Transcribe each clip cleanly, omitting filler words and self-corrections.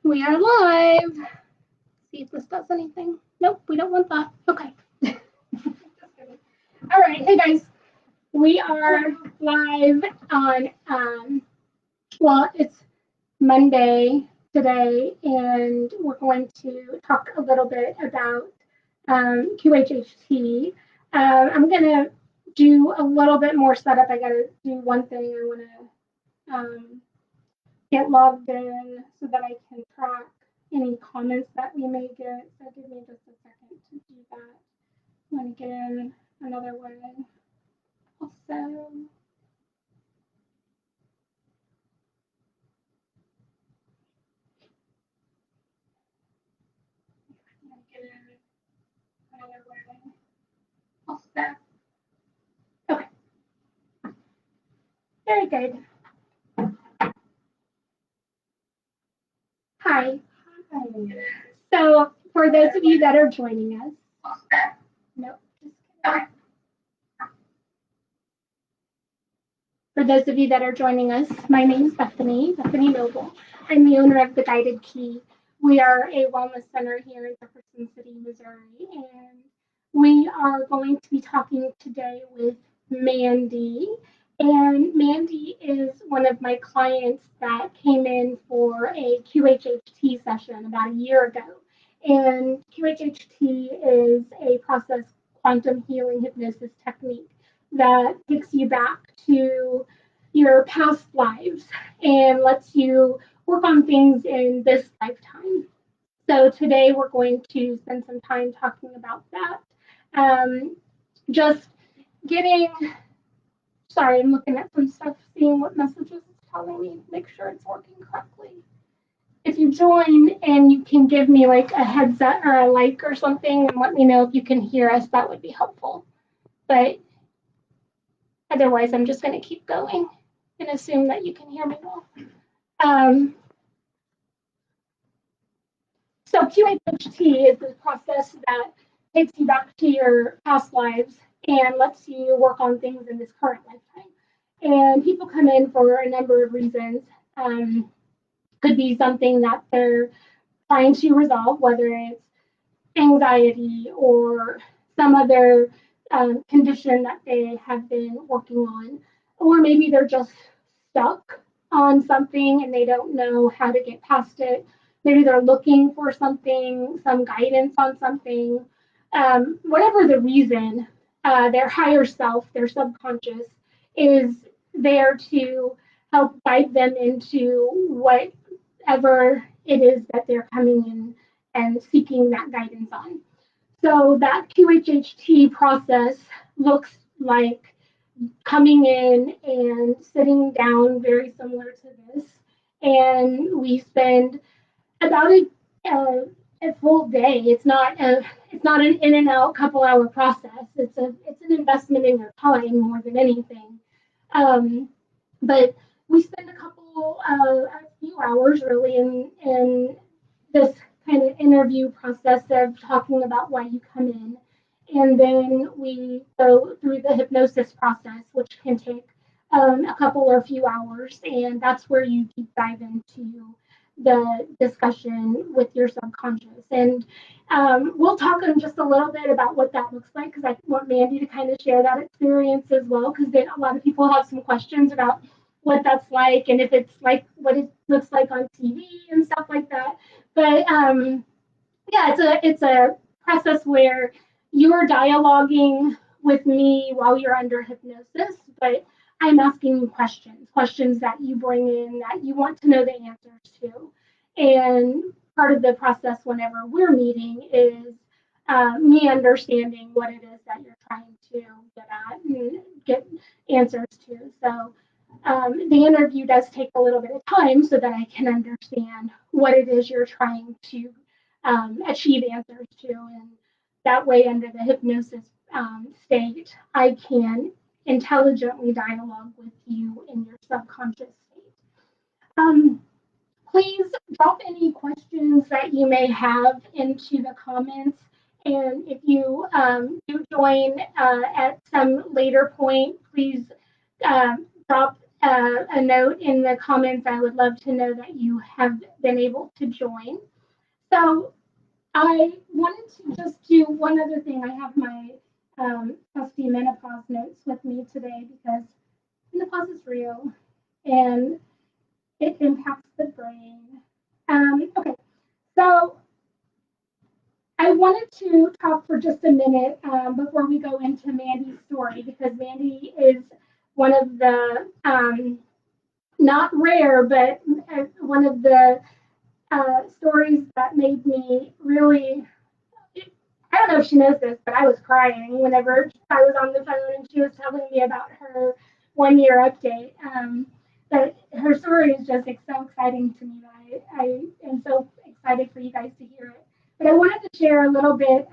We are live. See if this does anything. Nope, we don't want that. Okay. All right. Hey, guys. We are live on, well, it's Monday today, and we're going to talk a little bit about QHHT. I'm going to do a little bit more setup. I got to do one thing. I want to get logged in so that I can track any comments that we may get. So give me just a second to do that. I'm going to get in another way. Also, get in another way. Also, okay, very good. Hi. So for those of you that are joining us, nope, just kidding. For those of you that are joining us, my name is Bethany Noble. I'm the owner of The Guided Key. We are a wellness center here in Jefferson City, Missouri, and we are going to be talking today with Mandy. And Mandy is one of my clients that came in for a QHHT session about a year ago. And QHHT is a process quantum healing hypnosis technique that takes you back to your past lives and lets you work on things in this lifetime. So today we're going to spend some time talking about that. Just getting, sorry, I'm looking at some stuff, seeing what messages it's telling me, make sure it's working correctly. If you join and you can give me like a heads up or a like or something and let me know if you can hear us, that would be helpful. But otherwise, I'm just going to keep going and assume that you can hear me well. So QHHT is the process that takes you back to your past lives and lets you work on things in this current lifetime. And people come in for a number of reasons. Could be something that they're trying to resolve, whether it's anxiety or some other condition that they have been working on, or maybe they're just stuck on something and they don't know how to get past it. Maybe they're looking for something, some guidance on something. Whatever the reason, their higher self, their subconscious, is there to help guide them into whatever it is that they're coming in and seeking that guidance on. So that QHHT process looks like coming in and sitting down, very similar to this, and we spend about a full day. It's not an in and out couple hour process. It's an investment in your time more than anything. But we spend a few hours really in this kind of interview process of talking about why you come in. And then we go through the hypnosis process, which can take a couple or a few hours. And that's where you deep dive into the discussion with your subconscious. And we'll talk in just a little bit about what that looks like, because I want Mandy to kind of share that experience as well, because a lot of people have some questions about what that's like and if it's like what it looks like on TV and stuff like that. But yeah, it's a process where you're dialoguing with me while you're under hypnosis, but I'm asking you questions that you bring in that you want to know the answers to. And part of the process whenever we're meeting is me understanding what it is that you're trying to get at and get answers to. So the interview does take a little bit of time so that I can understand what it is you're trying to achieve answers to. And that way, under the hypnosis state, I can intelligently dialogue with you in your subconscious state. Please drop any questions that you may have into the comments. And if you do join at some later point, please drop a note in the comments. I would love to know that you have been able to join. So I wanted to just do one other thing. I have my trusty menopause notes with me today because menopause is real and it impacts the brain. Okay, so I wanted to talk for just a minute before we go into Mandy's story, because Mandy is one of the not rare, but one of the stories that made me really, I don't know if she knows this, but I was crying whenever I was on the phone and she was telling me about her 1 year update. But her story is just so exciting to me that I am so excited for you guys to hear it. But I wanted to share a little bit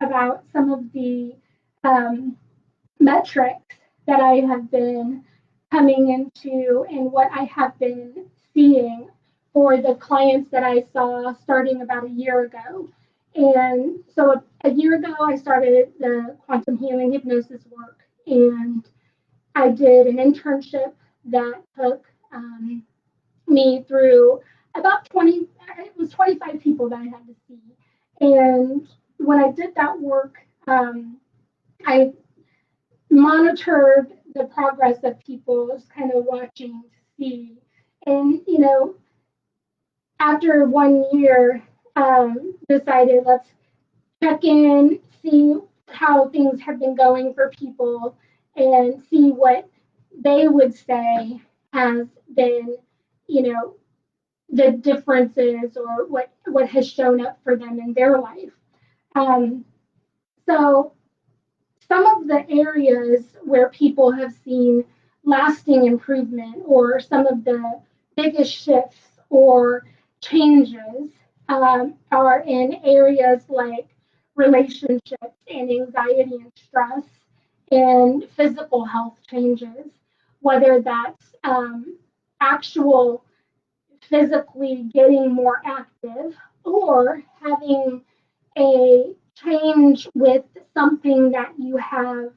about some of the um, metrics that I have been coming into and what I have been seeing for the clients that I saw starting about a year ago. And so a year ago, I started the quantum healing hypnosis work, and I did an internship that took me through about 20, it was 25 people that I had to see. And when I did that work, I monitored the progress of people, just kind of watching to see. And, after 1 year, decided let's check in, see how things have been going for people, and see what they would say has been, you know, the differences or what has shown up for them in their life. Um, so some of the areas where people have seen lasting improvement or some of the biggest shifts or changes are in areas like relationships and anxiety and stress and physical health changes, whether that's actual physically getting more active or having a change with something that you have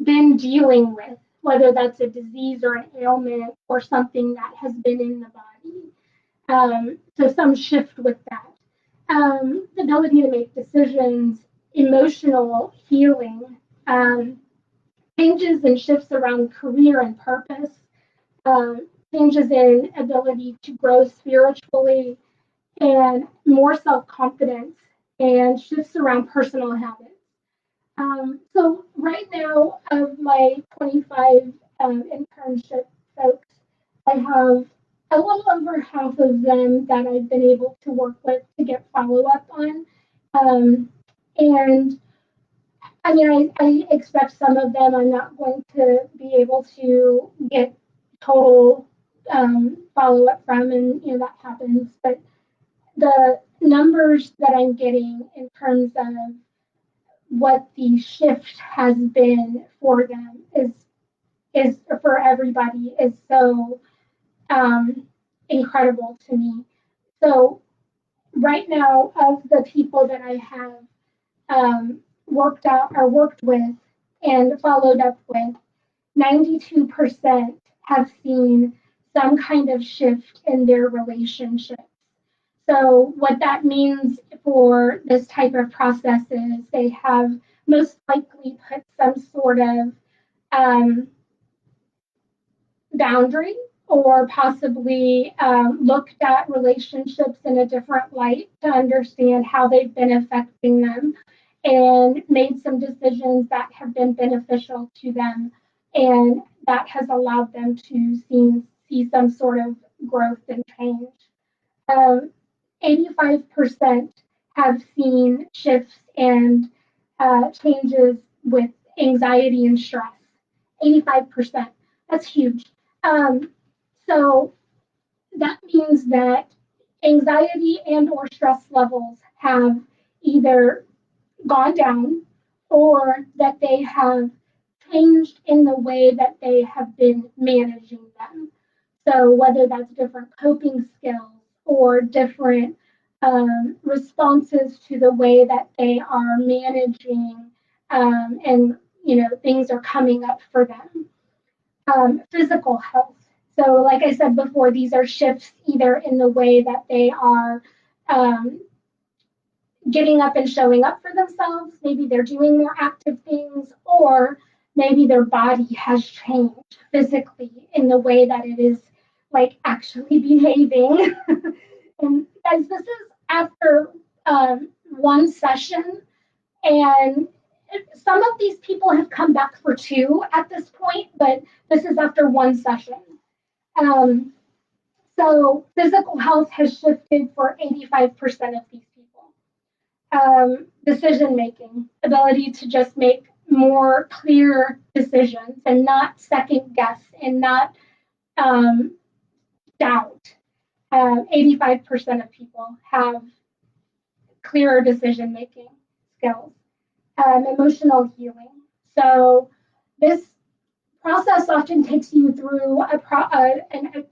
been dealing with, whether that's a disease or an ailment or something that has been in the body. So some shift with that. The ability to make decisions, emotional healing, changes and shifts around career and purpose, changes in ability to grow spiritually, and more self-confidence, and shifts around personal habits. So right now, of my 25 internship folks, I have a little over half of them that I've been able to work with to get follow-up on. And I mean, I expect some of them I'm not going to be able to get total follow-up from, and that happens. But the numbers that I'm getting in terms of what the shift has been for them is for everybody is so incredible to me. So right now, of the people that I have worked out or worked with and followed up with, 92% have seen some kind of shift in their relationships. So what that means for this type of process is they have most likely put some sort of boundary or possibly looked at relationships in a different light to understand how they've been affecting them and made some decisions that have been beneficial to them, and that has allowed them to see some sort of growth and change. 85% have seen shifts and changes with anxiety and stress. 85%. That's huge. So that means that anxiety and or stress levels have either gone down or that they have changed in the way that they have been managing them. So whether that's different coping skills or different responses to the way that they are managing and things are coming up for them. physical health. So, like I said before, these are shifts either in the way that they are um, getting up and showing up for themselves. Maybe they're doing more active things, or maybe their body has changed physically in the way that it is like actually behaving. And guys, this is after one session, and some of these people have come back for two at this point, but this is after one session. Um, so physical health has shifted for 85% of these people. Decision making, ability to just make more clear decisions and not second guess and not um, doubt. 85% of people have clearer decision making skills. Emotional healing. So this process often takes you through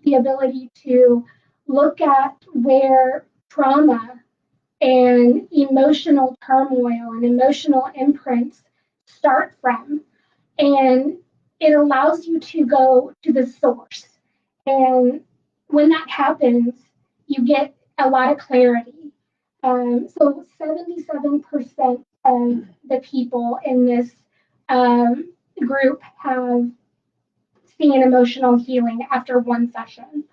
the ability to look at where trauma and emotional turmoil and emotional imprints start from. And it allows you to go to the source. And when that happens, you get a lot of clarity. So 77% of the people in this group have seen emotional healing after one session.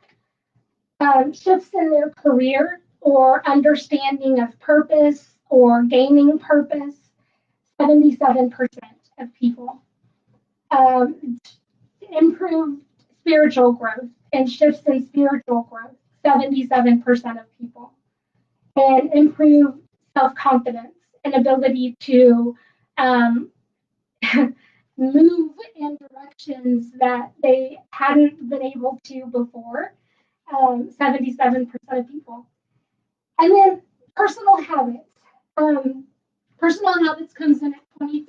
Shifts in their career or understanding of purpose or gaining purpose, 77% of people. Improved spiritual growth and shifts in spiritual growth, 77% of people. And improved self confidence and ability to um, move in directions that they hadn't been able to before, 77% of people. And then personal habits. Personal habits comes in at 23%.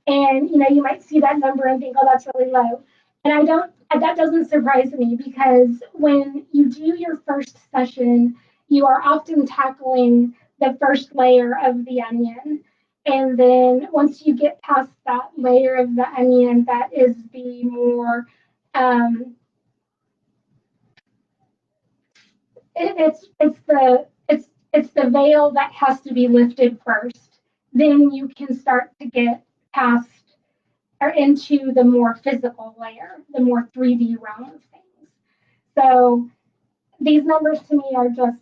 And you might see that number and think, oh, that's really low. And that doesn't surprise me, because when you do your first session, you are often tackling the first layer of the onion. And then once you get past that layer of the onion, that is the more it's the veil that has to be lifted first. Then you can start to get past or into the more physical layer, the more 3D realm of things. So these numbers to me are just,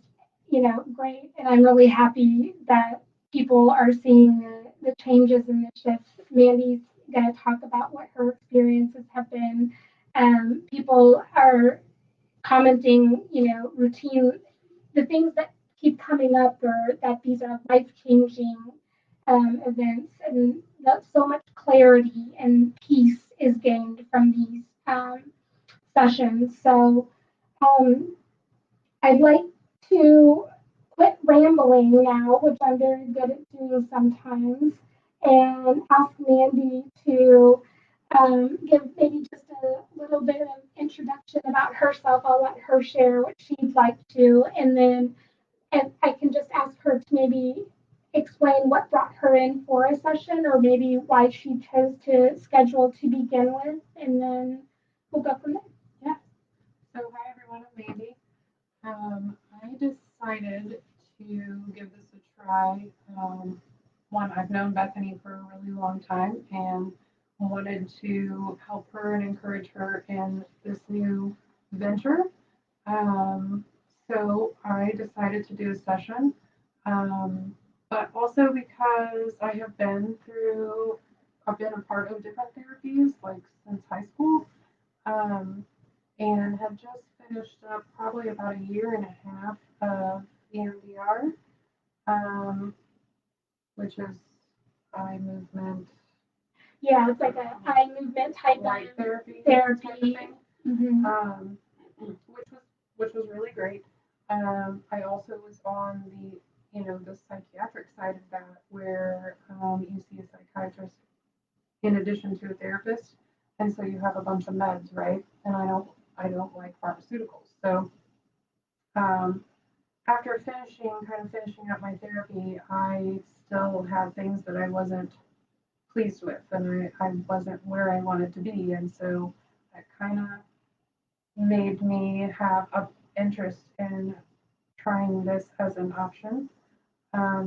great. And I'm really happy that people are seeing the changes and the shifts. Mandy's going to talk about what her experiences have been. People are commenting, routine, the things that keep coming up are that these are life-changing events, and that so much clarity and peace is gained from these sessions. So I'd like to quit rambling now, which I'm very good at doing sometimes, and ask Mandy to give maybe just a little bit of introduction about herself. I'll let her share what she'd like to, and then I can just ask her to maybe explain what brought her in for a session, or maybe why she chose to schedule to begin with, and then we'll go from there. Yeah. So hi everyone, I'm Mandy. I decided to give this a try. One, I've known Bethany for a really long time and wanted to help her and encourage her in this new venture. So I decided to do a session, but also because I've been a part of different therapies like since high school, and have just finished up probably about a year and a half of EMDR, which is eye movement. Yeah, it's like a eye movement type light of therapy. therapy. Mm-hmm. Which was really great. I also was on the psychiatric side of that, where you see a psychiatrist in addition to a therapist, and so you have a bunch of meds, right? And I don't like pharmaceuticals. So after finishing up my therapy, I still had things that I wasn't pleased with, and I wasn't where I wanted to be, and so that kind of made me have an interest in trying this as an option,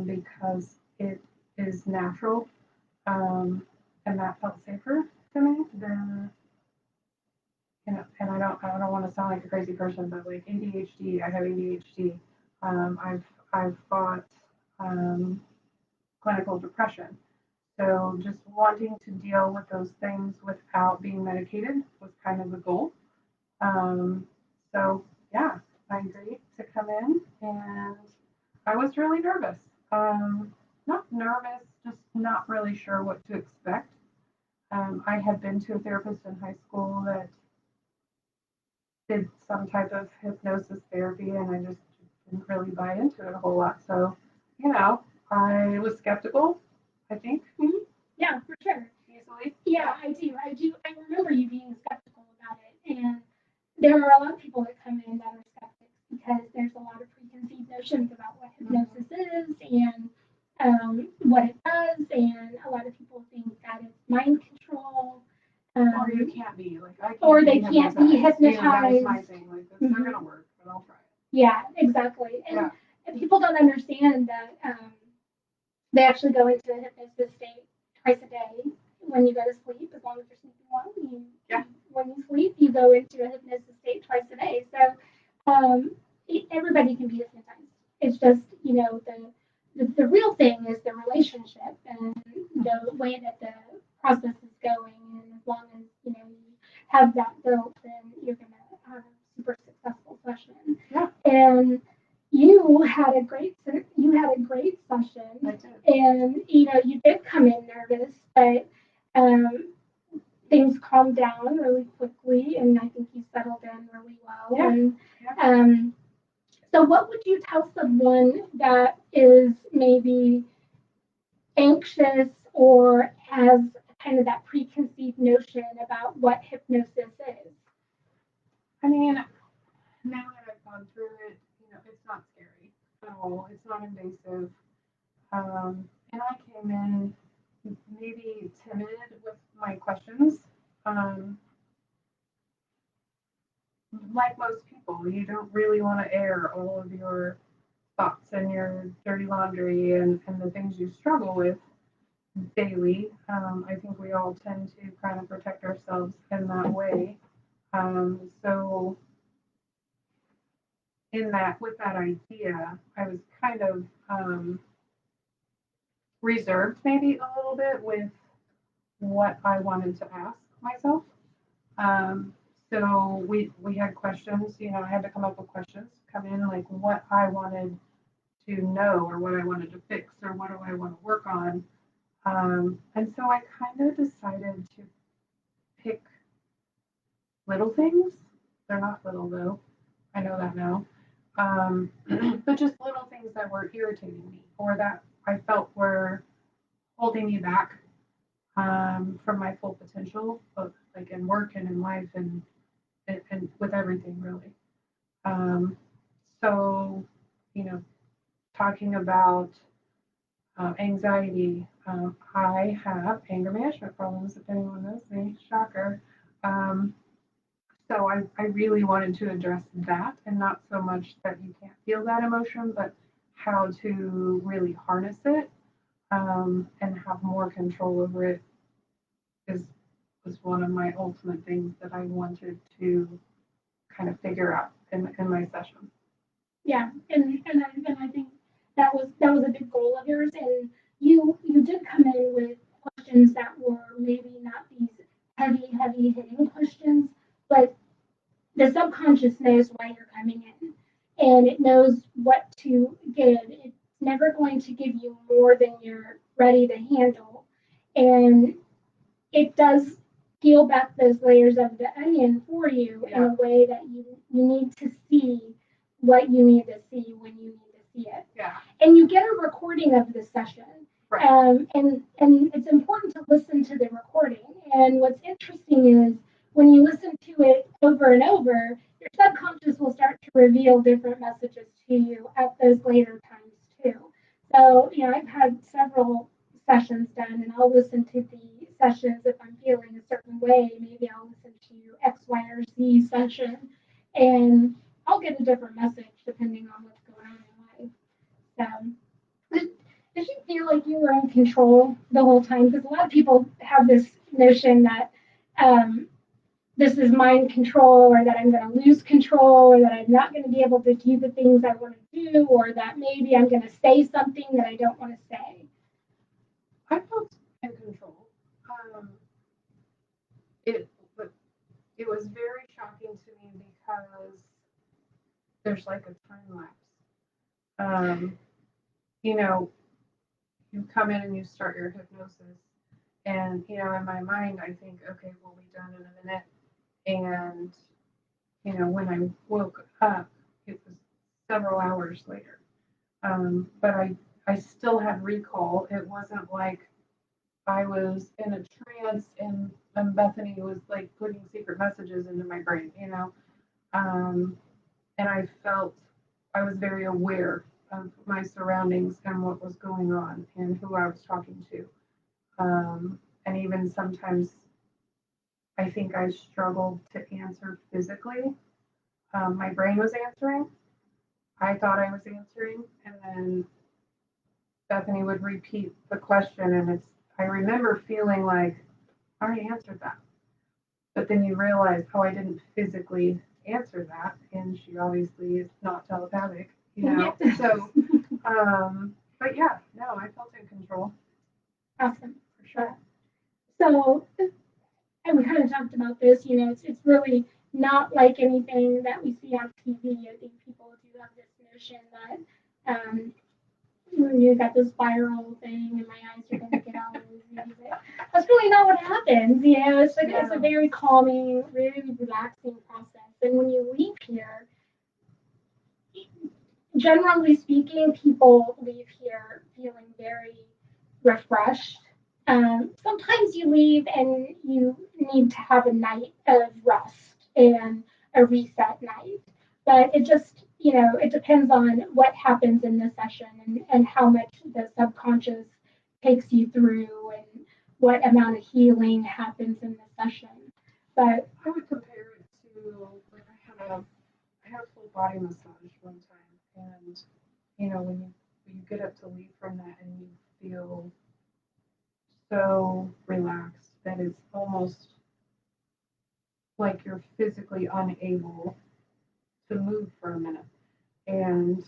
because it is natural, and that felt safer to me than, and I don't want to sound like a crazy person, but like ADHD, I have ADHD. I've fought clinical depression. So just wanting to deal with those things without being medicated was kind of the goal. So yeah, I agreed to come in, and I was really nervous. Not nervous, just not really sure what to expect. I had been to a therapist in high school that did some type of hypnosis therapy, and I just didn't really buy into it a whole lot. So, I was skeptical, I think. Mhm. Yeah, for sure. Easily. Yeah, I do. I remember you being skeptical about it. And there are a lot of people that come in that are skeptics because there's a lot of preconceived notions about what hypnosis is and what it does. And a lot of people think that it's mind control. Or you can't be like I can't. Or they can't be hypnotized. That was my thing. Like it's not gonna work, but I'll try it. Yeah, exactly. And people don't understand that they actually go into a hypnosis state twice a day when you go to sleep, as long as you're sleeping well. When you sleep, you go into a hypnosis state twice a day. So everybody can be hypnotized. It's just, the real thing is the relationship and the way that the process is going. And as long as, you have that built, then you're going to have a super successful session. Yeah. And you had a great session. I did. And you did come in nervous, but things calmed down really quickly, and I think you settled in really well. Yeah. And so, what would you tell someone that is maybe anxious or has kind of that preconceived notion about what hypnosis is? I mean, now that I've gone through it, it's not scary at all. It's not invasive. And I came in maybe timid with my questions. Like most people, you don't really want to air all of your thoughts and your dirty laundry and the things you struggle with daily. I think we all tend to kind of protect ourselves in that way. So with that idea, I was kind of reserved maybe a little bit with what I wanted to ask myself. So we had questions, I had to come up with questions, come in like what I wanted to know or what I wanted to fix or what do I want to work on. And so I kind of decided to pick little things. They're not little though. I know that now. But just little things that were irritating me or that I felt were holding me back from my full potential, both like in work and in life and with everything really. So, talking about anxiety, I have anger management problems, if anyone knows me, shocker. So I really wanted to address that and not so much that you can't feel that emotion, but how to really harness it and have more control over it was one of my ultimate things that I wanted to kind of figure out in my session. Yeah, and I think that was a big goal of yours, and you did come in with questions that were maybe not these heavy hitting questions, but the subconscious knows why you're coming in, and it knows what to give. It's never going to give you more than you're ready to handle, and it does peel back those layers of the onion for you in a way that you need to see what you need to see when you need to see it. Yeah. And you get a recording of the session. Right. And it's important to listen to the recording. And what's interesting is when you listen to it over and over, your subconscious will start to reveal different messages to you at those later times too. So, I've had several sessions done and I'll listen to the sessions if I'm feeling a certain way. Maybe I'll listen to X, Y, or Z session, and I'll get a different message depending on what's going on in life. So, did you feel like you were in control the whole time? Because a lot of people have this notion that this is mind control, or that I'm going to lose control, or that I'm not going to be able to do the things I want to do, or that maybe I'm going to say something that I don't want to say. I felt in control. It but it was very shocking to me because there's like a time lapse. You know, you come in and you start your hypnosis, and you know, in my mind, I think, okay, we'll be done in a minute. And you know, when I woke up, it was several hours later. But I still had recall. It wasn't like I was in a trance and Bethany was like putting secret messages into my brain, you know. And I felt I was very aware of my surroundings and what was going on and who I was talking to. And even sometimes I think I struggled to answer physically. My brain was answering. I thought I was answering, and then Bethany would repeat the question, and I remember feeling like I already answered that. But then you realize, oh, I didn't physically answer that, and she obviously is not telepathic, you know. So, but yeah, no, I felt in control. Awesome, for sure. So, and we kind of talked about this, you know, it's really not like anything that we see on TV. I think people do have this notion that you got this viral thing and my eyes are going to get all woozy. That's really not what happens. You know, it's like it's a very calming, very relaxing process. And when you leave here, generally speaking, people leave here feeling very refreshed. Sometimes you leave and you need to have a night of rest and a reset night. But it just, you know, it depends on what happens in the session and how much the subconscious takes you through and what amount of healing happens in the session. But I would compare it to like I had a full body massage one time, and you know when you get up to leave from that and you feel so relaxed that it's almost like you're physically unable to move for a minute. And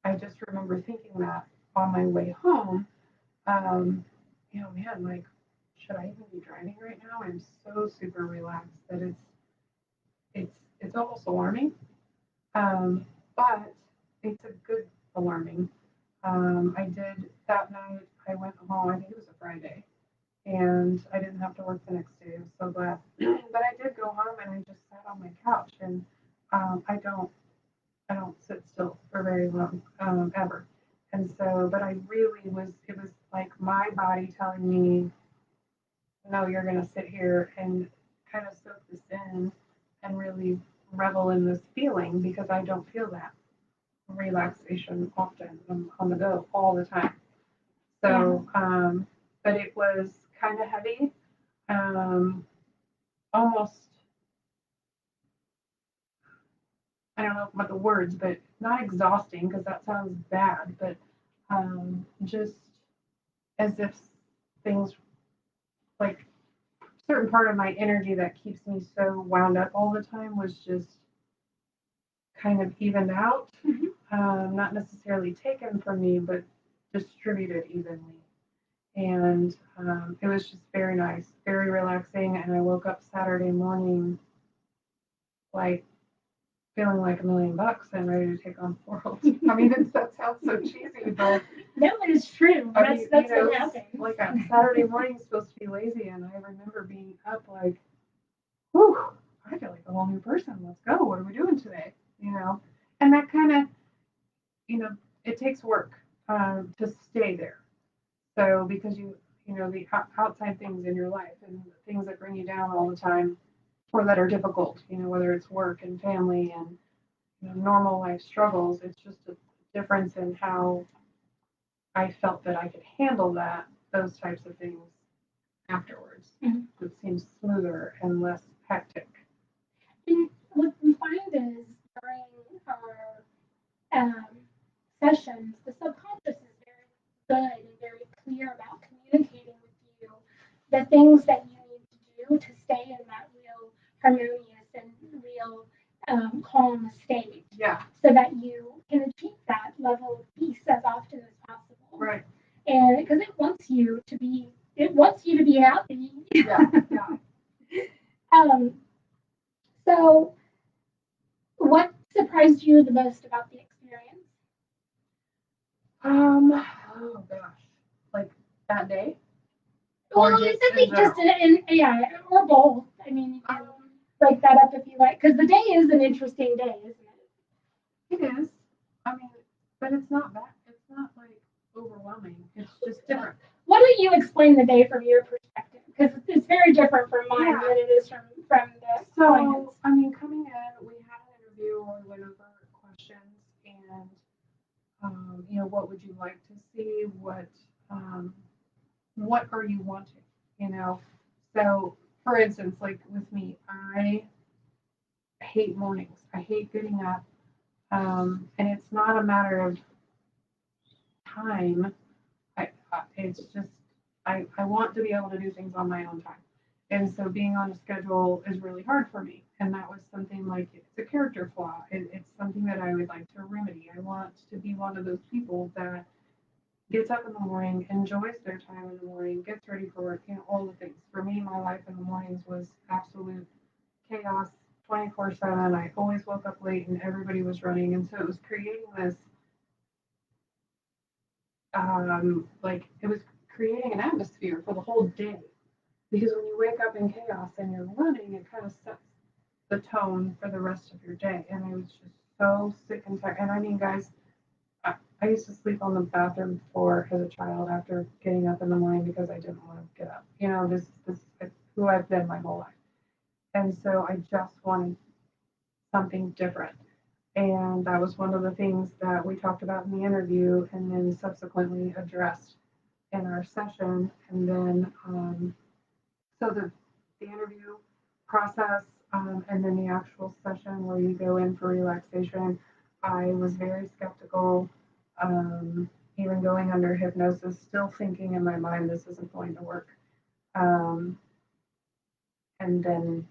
I just remember thinking that on my way home, you know, man, like, should I even be driving right now? I'm so super relaxed that it's almost alarming, but it's a good alarming. I did that night. I went home. I think it was a Friday, and I didn't have to work the next day. I was so glad. But I did go home and I just sat on my couch, and I don't sit still for very long, ever. And so, but I really was. It was like my body telling me, no, you're going to sit here and kind of soak this in and really revel in this feeling because I don't feel that relaxation often. I'm on the go all the time. So, but it was kind of heavy, almost, I don't know what the words, but not exhausting because that sounds bad, but just as if things like certain part of my energy that keeps me so wound up all the time was just kind of evened out, not necessarily taken from me, but distributed evenly. And it was just very nice, very relaxing. And I woke up Saturday morning like feeling like $1,000,000 and ready to take on the world. I mean, that sounds so cheesy, but no, it is true. That's what happens. Like a Saturday morning is supposed to be lazy, and I remember being up like, whew, I feel like a whole new person. Let's go. What are we doing today? You know, and that kind of, you know, it takes work to stay there. So because you know, the outside things in your life and the things that bring you down all the time or that are difficult, you know, whether it's work and family and you know, normal life struggles, it's just a difference in how I felt that I could handle those types of things afterwards. Mhm. It seems smoother and less hectic. And what we find is during our sessions, the subconscious is very good and very clear about communicating with you the things that you need to do to stay in that real harmonious and real calm state Yeah, so that you can achieve that level of peace as often as possible. right. And because it wants you to be happy. Yeah, yeah. um, so what surprised you the most about the experience? Oh gosh, like that day, Well, or I just in think just general. yeah, or both. I mean, you can Um, break that up if you like, because the day is an interesting day, isn't it? it is. I mean, but it's not bad. It's not like overwhelming. It's just different. Why don't you explain the day from your perspective? Because it's very different from mine Yeah. than it is from the So, clients. I mean, coming in, we had an interview where we went over questions and, what would you like to see? What are you wanting? You know, so for instance, like with me, I hate mornings. I hate getting up. And it's not a matter of time. It's just, I want to be able to do things on my own time. And so being on a schedule is really hard for me. And that was something like, it's a character flaw. It's something that I would like to remedy. I want to be one of those people that gets up in the morning, enjoys their time in the morning, gets ready for work, all the things. For me, my life in the mornings was absolute chaos 24/7. I always woke up late and everybody was running. And so it was creating this, it was creating an atmosphere for the whole day. Because when you wake up in chaos and you're running, it kind of sets the tone for the rest of your day. And I was just so sick and tired. And I mean, guys, I used to sleep on the bathroom floor as a child after getting up in the morning because I didn't want to get up. This is who I've been my whole life. And so I just wanted something different. And that was one of the things that we talked about in the interview and then subsequently addressed in our session. And then, so the interview process and then the actual session where you go in for relaxation, I was very skeptical, even going under hypnosis, still thinking in my mind this isn't going to work. Um, and then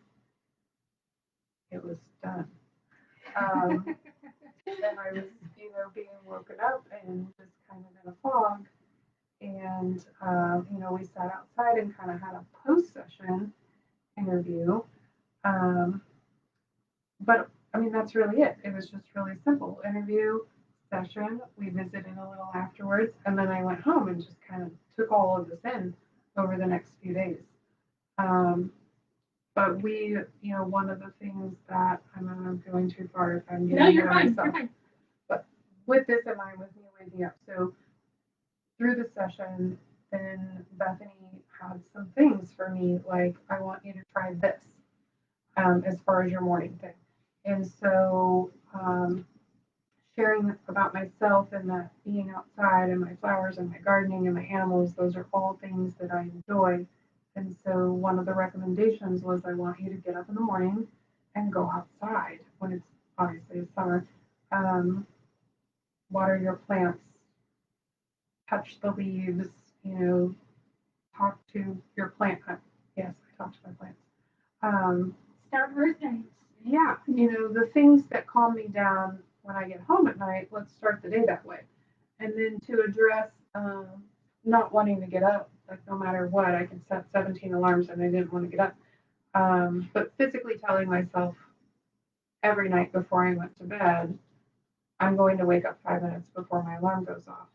it was done. Um, and I was, being woken up and just kind of in a fog. And, we sat outside and kind of had a post session interview. Um, but I mean, that's really it. It was just really simple interview session. We visited a little afterwards, and then I went home and just kind of took all of this in over the next few days. Um, but one of the things that I'm going too far if I'm No, getting you're ahead of fine. You're myself. fine. But with this in mind, with me waking up, so through the session, then Bethany had some things for me like I want you to try this as far as your morning thing. And so sharing about myself and that being outside and my flowers and my gardening and my animals, those are all things that I enjoy. And so one of the recommendations was I want you to get up in the morning and go outside when it's obviously summer. Um, Water your plants, touch the leaves, you know, talk to your plant. Yes, I talk to my plants. Um, Start earthing. yeah, the things that calm me down when I get home at night, let's start the day that way. And then to address not wanting to get up, like no matter what, I can set 17 alarms and I didn't want to get up. But physically telling myself every night before I went to bed, I'm going to wake up 5 minutes before my alarm goes off.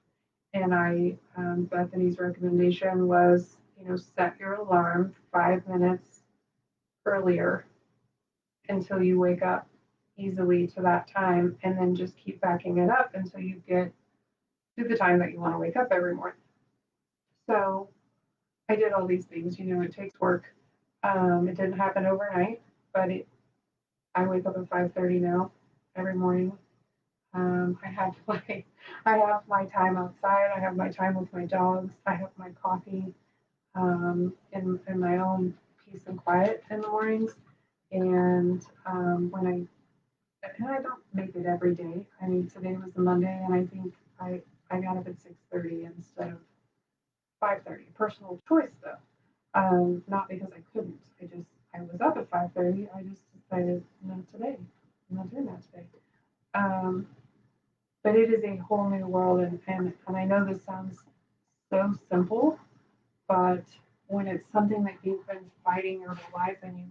And Bethany's recommendation was, set your alarm 5 minutes earlier until you wake up easily to that time, and then just keep backing it up until you get to the time that you want to wake up every morning. So I did all these things. It takes work. It didn't happen overnight, but I wake up at 5:30 now every morning. I have my time outside. I have my time with my dogs. I have my coffee. in my own peace and quiet in the mornings. And and I don't make it every day. I mean, today was the Monday, and I think I got up at 6:30 instead of 5:30. Personal choice though, not because I couldn't. I was up at 5:30. I just decided not today. I'm not doing that today. Um, but it is a whole new world, and I know this sounds so simple, but when it's something that you've been fighting your whole life and you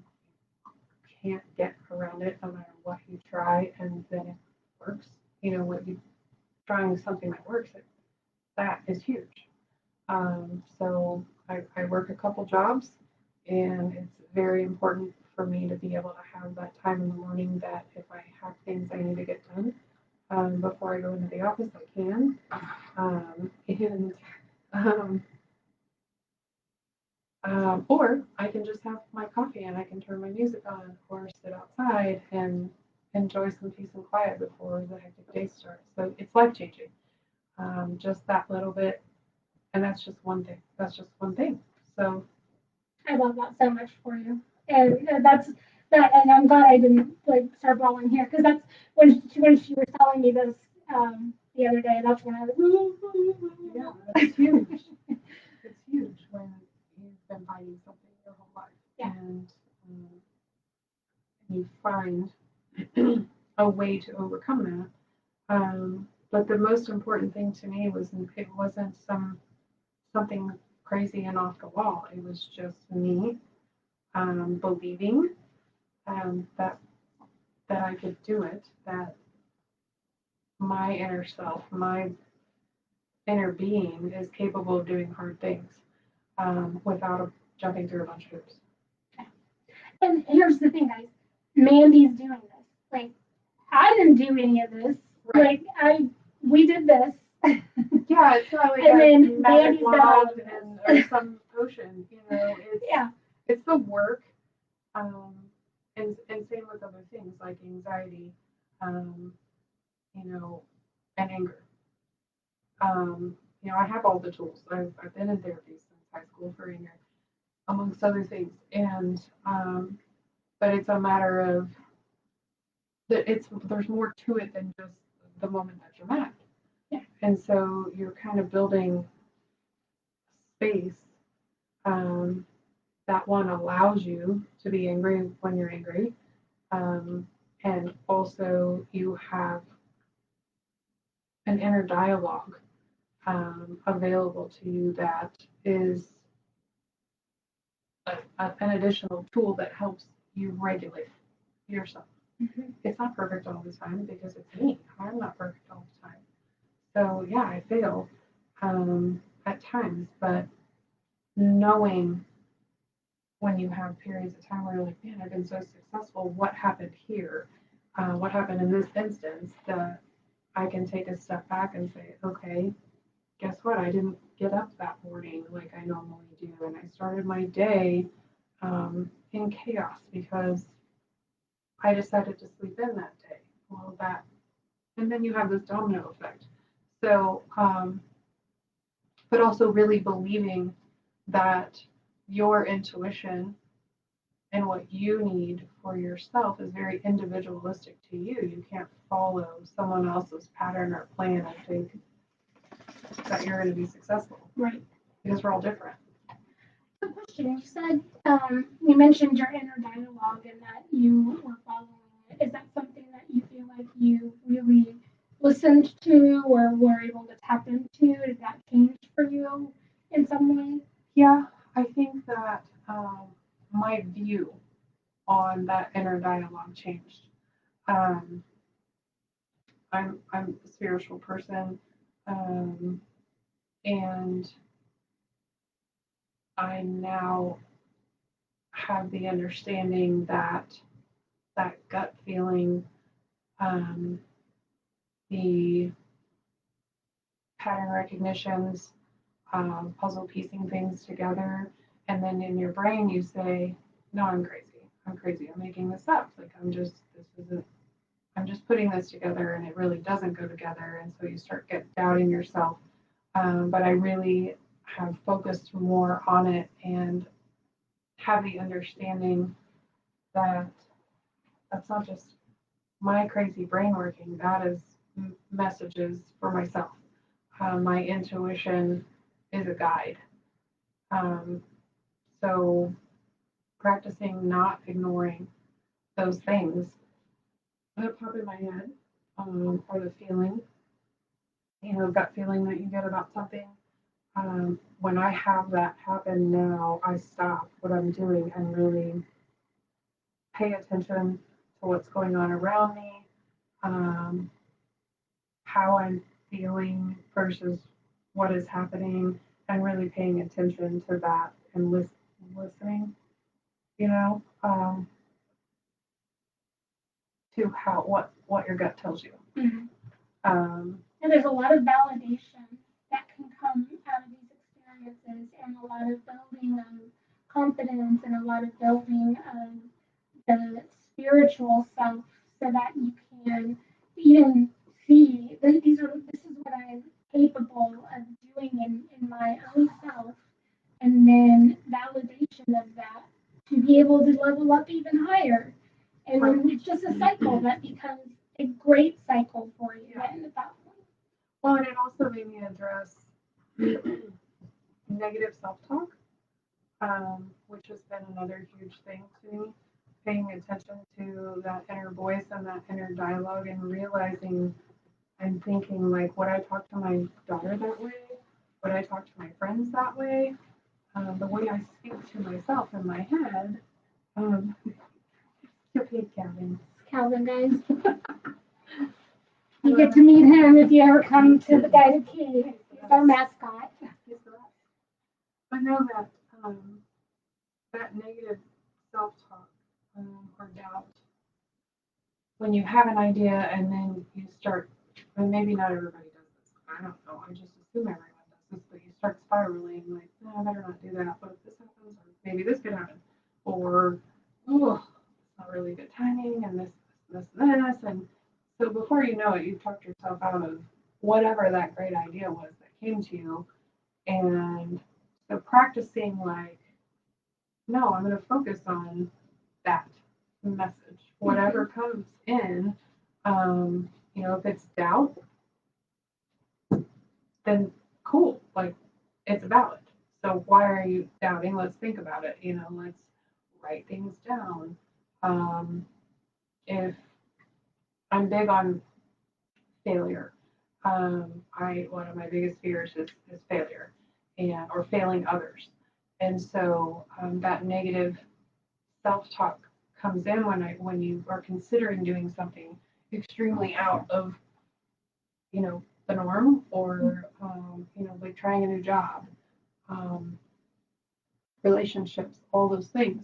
can't get around it no matter what you try, and then it works. You know, what you trying something that works, that is huge. So I work a couple jobs, and it's very important for me to be able to have that time in the morning that if I have things I need to get done before I go into the office, I can. And um, or I can just have my coffee and I can turn my music on or sit outside and enjoy some peace and quiet before the hectic day starts. So it's life changing. Just that little bit, and that's just one thing. That's just one thing. So I love that so much for you. And that's that, and I'm glad I didn't like start bawling here because that's when she was telling me this the other day. That's when I was. yeah, it's huge. It's huge when you've been fighting something your whole life, Yeah. and you find a way to overcome that. But the most important thing to me was it wasn't something crazy and off the wall. It was just me believing that I could do it. That my inner self, my inner being, is capable of doing hard things without jumping through a bunch of hoops. And here's the thing, guys. Mandy's doing this. Like, I didn't do any of this. Right. Like, we did this. Yeah, it's not like And a then magic Mandy's done all wand of this. or some potion. You know, Yeah. it's the work, um, and same with other things like anxiety, um, you know, and anger. I have all the tools. I've been in therapy since high school for anger, amongst other things, and but it's a matter of that there's more to it than just the moment that you're mad. Yeah. And so you're kind of building space um, that one allows you to be angry when you're angry, and also you have an inner dialogue available to you that is an additional tool that helps you regulate yourself. Mm-hmm. It's not perfect all the time because it's me. I'm not perfect all the time. So yeah, I fail at times, but knowing when you have periods of time where you're like, man, I've been so successful. What happened here? What happened in this instance that I can take a step back and say, okay, guess what? I didn't get up that morning like I normally do. And I started my day in chaos because I decided to sleep in that day. Well, and then you have this domino effect. So, but also really believing that your intuition and what you need for yourself is very individualistic to you. You can't follow someone else's pattern or plan and think that you're going to be successful. Right. Because we're all different. Good question. You said you mentioned your inner dialogue and that you were following it. Is that something that you feel like you really listened to or were able to tap into? Did that change for you in some way? Yeah, I think that my view on that inner dialogue changed. Um, I'm a spiritual person, and I now have the understanding that that gut feeling, um, the pattern recognitions, puzzle piecing things together, and then in your brain you say, "No, I'm crazy. I'm crazy. I'm making this up. Like this isn't. I'm just putting this together, and it really doesn't go together." And so you start doubting yourself. But I really have focused more on it and have the understanding that that's not just my crazy brain working, that is messages for myself. My intuition is a guide. Um, so practicing not ignoring those things that pop in my head, or the feeling, gut feeling that you get about something. When I have that happen now, I stop what I'm doing and really pay attention to what's going on around me, um, how I'm feeling versus what is happening, and really paying attention to that and listening, to how what your gut tells you. Mm-hmm. And there's a lot of validation that can come out of these experiences, and a lot of building of confidence, and a lot of building of the spiritual self, so that you can even see this is what I'm capable of doing in my own self, and then validation of that to be able to level up even higher. And then it's just a cycle that becomes a great cycle for you then at that point. Well, and it also made me address negative self-talk, which has been another huge thing to me. Paying attention to that inner voice and that inner dialogue, and realizing I'm thinking, like, would I talk to my daughter that way? Would I talk to my friends that way? The way I speak to myself in my head. Calvin. Calvin, guys. You get to meet him if you ever come to the Guided Cave. He's our mascot. I know that that negative self-talk, or doubt, when you have an idea and then you start, and maybe not everybody does this, I don't know, I just assume everyone does this, but you start spiraling, like, no, I better not do that, what if this happens, or maybe this could happen, or, oh, it's not really good timing, and this, and so before you know it, you've talked yourself out of whatever that great idea was that came to you, and so practicing, like, no, I'm going to focus on that message, whatever comes in. If it's doubt, then cool, like, it's valid. So why are you doubting? Let's think about it. Let's write things down. If I'm big on failure, one of my biggest fears is failure, or failing others, and so that negative self-talk comes in when you are considering doing something extremely out of the norm, or like trying a new job, relationships, all those things.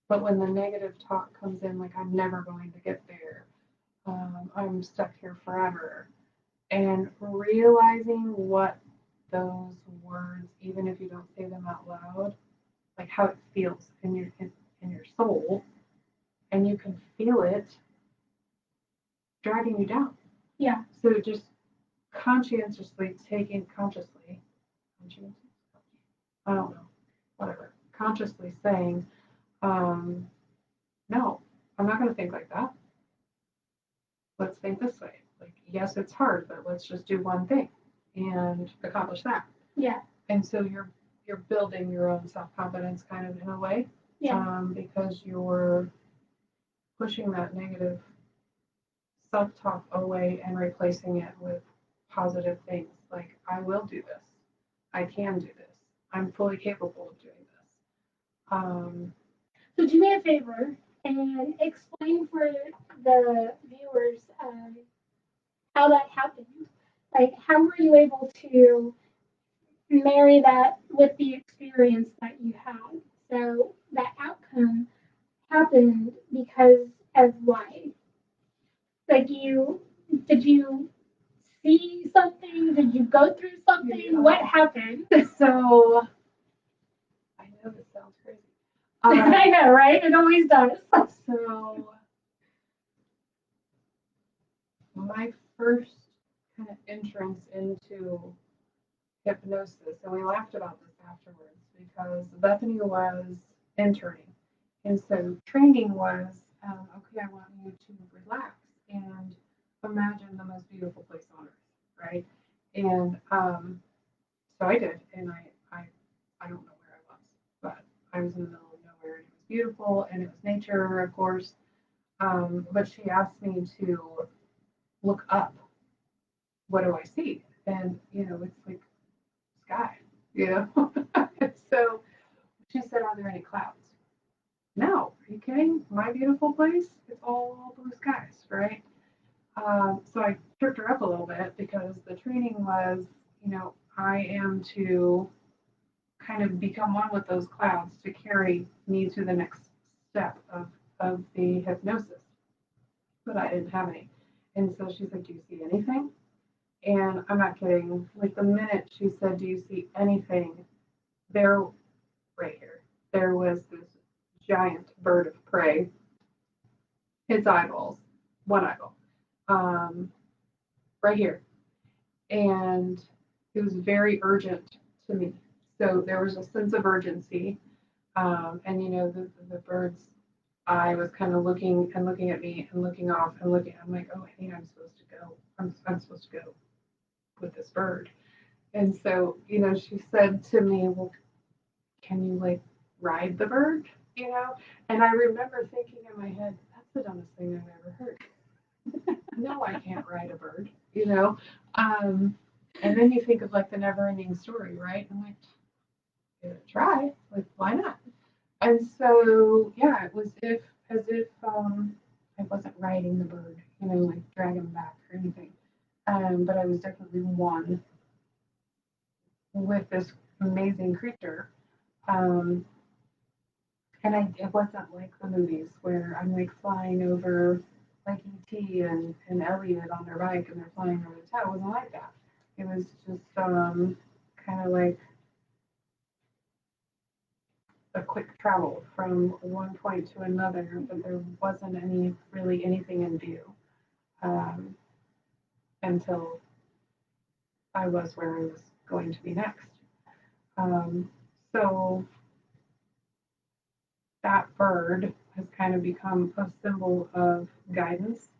But when the negative talk comes in, like, I'm never going to get there, I'm stuck here forever, and realizing what those words, even if you don't say them out loud, like how it feels in your soul, and you can feel it dragging you down. Yeah. So just consciously, I don't know, whatever, consciously saying, no, I'm not going to think like that. Let's think this way. Like, yes, it's hard, but let's just do one thing and accomplish that. Yeah. And so you're building your own self-confidence, kind of, in a way. Yeah. Because you're pushing that negative self-talk away and replacing it with positive things, like, I will do this. I can do this. I'm fully capable of doing this. So do me a favor and explain for the viewers how that happened. Like, how were you able to marry that with the experience that you had? So that outcome happened because of why? Like, did you see something? Did you go through something? Yeah. What happened? So I know this sounds crazy. I know, right? It always does. So my first kind of entrance into hypnosis, and we laughed about this afterwards because Bethany was interning, and so training was okay. I want you to relax and imagine the most beautiful place on earth, right? And so I did, and I don't know where I was, but I was in the middle of nowhere, and it was beautiful, and it was nature, of course. But she asked me to look up. What do I see? And it's like sky, you know. So she said, "Are there any clouds?" No, are you kidding? My beautiful place, it's all blue skies, right? So I tripped her up a little bit because the training was, I am to kind of become one with those clouds to carry me to the next step of the hypnosis. But I didn't have any. And so she's like, "Do you see anything?" And I'm not kidding. Like the minute she said, "Do you see anything?" There, right here, there was this giant bird of prey, its eyeballs, one eyeball, um, right here. And it was very urgent to me. So there was a sense of urgency. And the bird's eye was kind of looking and looking at me and looking off and looking. I'm like, "Oh, I think I'm supposed to go. I'm supposed to go with this bird." And so, she said to me, "Well, can you like ride the bird?" And I remember thinking in my head, "That's the dumbest thing I've ever heard. No, I can't ride a bird. And then you think of like the never ending story, right? I'm like, "Give it a try. Like, why not?" And so, yeah, it was as if I wasn't riding the bird, like dragging him back or anything. But I was definitely one with this amazing creature. Um, and it wasn't like the movies where I'm like flying over like E.T. and Elliot on their bike and they're flying over the town. It wasn't like that. It was just kind of like a quick travel from one point to another, but there wasn't anything in view um, until I was where I was going to be next. So that bird has kind of become a symbol of guidance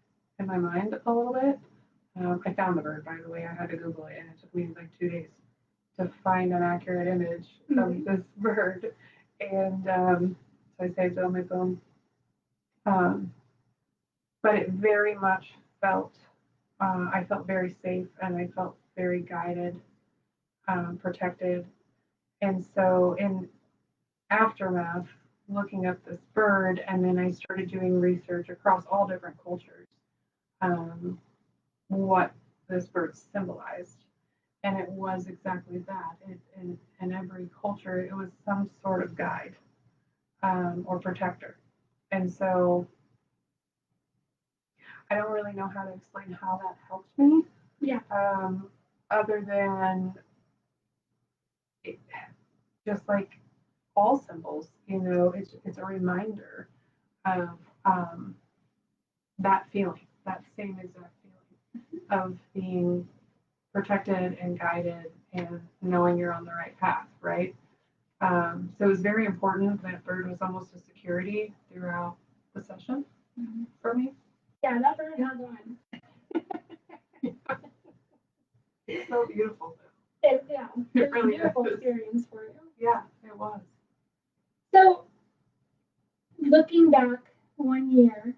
in my mind a little bit. I found the bird, by the way. I had to Google it, and it took me like 2 days to find an accurate image of this bird. And so I saved it on my phone. But it very much I felt very safe and I felt very guided, protected. And so in aftermath, looking up this bird, and then I started doing research across all different cultures, what this bird symbolized. And it was exactly that. In every culture, it was some sort of guide or protector. And so I don't really know how to explain how that helped me. Yeah. Other than it, just like all symbols, it's a reminder of that feeling, that same exact feeling of being protected and guided and knowing you're on the right path, right? So it was very important. That bird was almost a security throughout the session for me. Yeah, that bird has on. It's so beautiful. It was really a beautiful is. experience for you. Yeah, it was. So, looking back 1 year,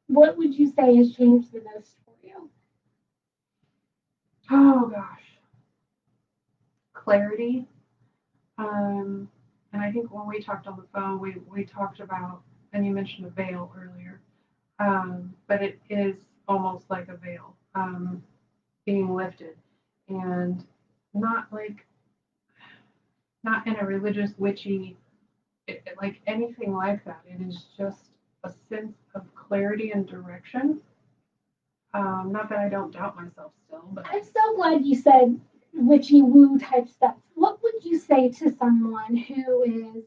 what would you say has changed the most for you? Oh gosh, clarity. And I think when we talked on the phone, we talked about, and you mentioned a veil earlier, but it is almost like a veil being lifted, and not like not in a religious witchy like anything like that. It is just a sense of clarity and direction. Not that I don't doubt myself still, but I'm so glad you said witchy woo type stuff. What would you say to someone who is